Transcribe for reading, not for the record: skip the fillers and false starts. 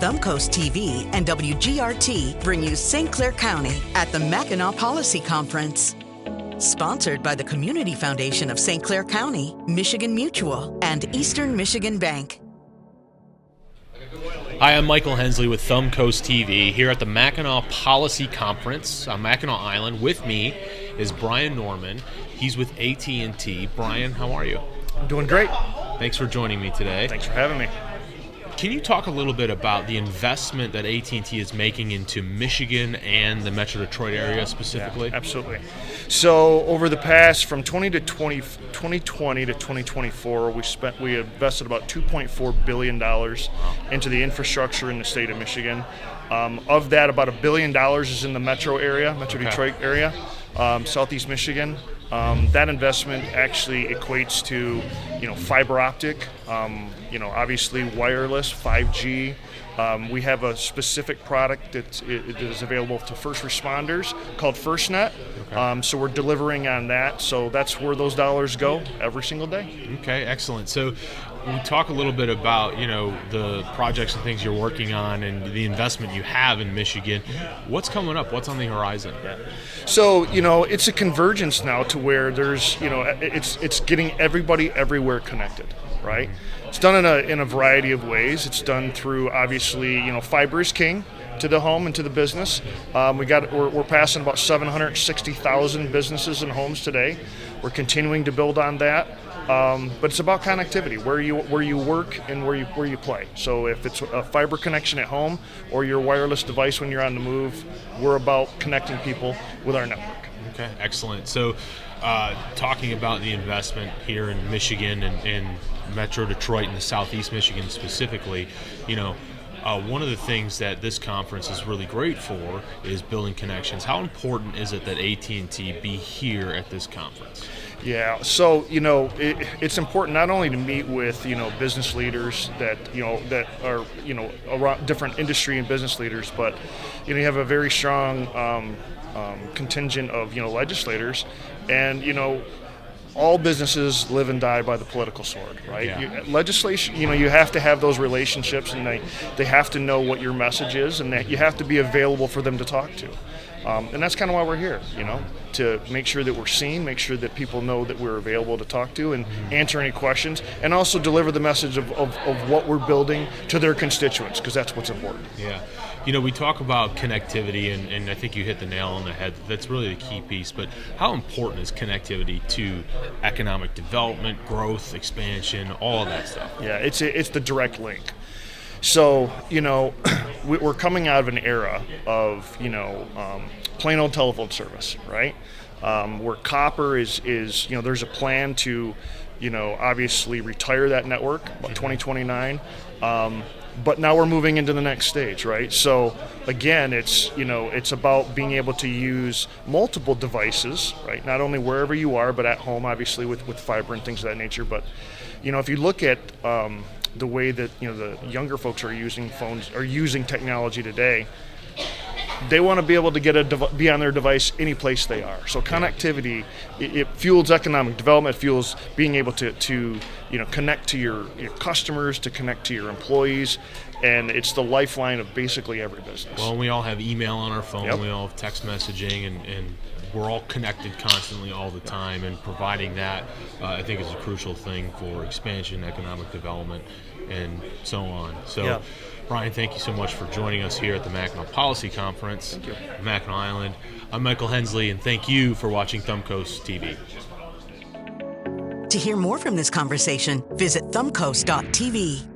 Thumbcoast TV and WGRT bring you St. Clair County at the Mackinac Policy Conference. Sponsored by the Community Foundation of St. Clair County, Michigan Mutual, and Eastern Michigan Bank. Hi, I'm Michael Hensley with Thumbcoast TV here at the Mackinac Policy Conference on Mackinac Island. With me is Brian Norman. He's with AT&T. Brian, how are you? I'm doing great. Thanks for joining me today. Thanks for having me. Can you talk a little bit about the investment that AT&T is making into Michigan and the Metro Detroit area specifically? Yeah, absolutely. So over the past, from 2020 to 2024, we invested about $2.4 billion into the infrastructure in the state of Michigan. Of that, about $1 billion is in the metro area, Detroit area, Southeast Michigan. That investment actually equates to, fiber optic, obviously wireless, 5G. We have a specific product that is available to first responders called FirstNet. Okay. So we're delivering on that. So that's where those dollars go every single day. Okay, excellent. So we talk a little bit about, the projects and things you're working on and the investment you have in Michigan. What's coming up? What's on the horizon? Yeah. So, it's a convergence now to where there's, it's getting everybody everywhere connected, right? It's done in a variety of ways. It's done through, obviously, fiber is king to the home and to the business. We're passing about 760,000 businesses and homes today. We're continuing to build on that. But it's about connectivity, where you work and where you play. So if it's a fiber connection at home or your wireless device when you're on the move, we're about connecting people with our network. Okay, excellent. So talking about the investment here in Michigan and Metro Detroit and the Southeast Michigan specifically, one of the things that this conference is really great for is building connections. How important is it that AT&T be here at this conference? Yeah, so it's important not only to meet with business leaders that are around different industry and business leaders, but you have a very strong contingent of legislators, and all businesses live and die by the political sword, right? Yeah. Legislation, you have to have those relationships, and they have to know what your message is, and that you have to be available for them to talk to. And that's kind of why we're here, to make sure that we're seen, make sure that people know that we're available to talk to and answer any questions, and also deliver the message of what we're building to their constituents, because that's what's important. Yeah. We talk about connectivity, and I think you hit the nail on the head. That's really the key piece. But how important is connectivity to economic development, growth, expansion, all of that stuff? Yeah, it's the direct link. So, we're coming out of an era of, plain old telephone service, right? Where copper is there's a plan to, obviously retire that network by 2029. But now we're moving into the next stage, right? So again, it's about being able to use multiple devices, right? Not only wherever you are, but at home, obviously with fiber and things of that nature. But if you look at the way that the younger folks are using phones, are using technology today, they want to be able to be on their device any place they are. So connectivity, it fuels economic development, fuels being able to connect to your customers, to connect to your employees, and it's the lifeline of basically every business. Well, we all have email on our phone, Yep. We all have text messaging, and we're all connected constantly all the time, and providing that, I think, is a crucial thing for expansion, economic development, and so on. So. Yeah. Brian, thank you so much for joining us here at the Mackinac Policy Conference, Thank you. Mackinac Island. I'm Michael Hensley, and thank you for watching Thumbcoast TV. To hear more from this conversation, visit thumbcoast.tv.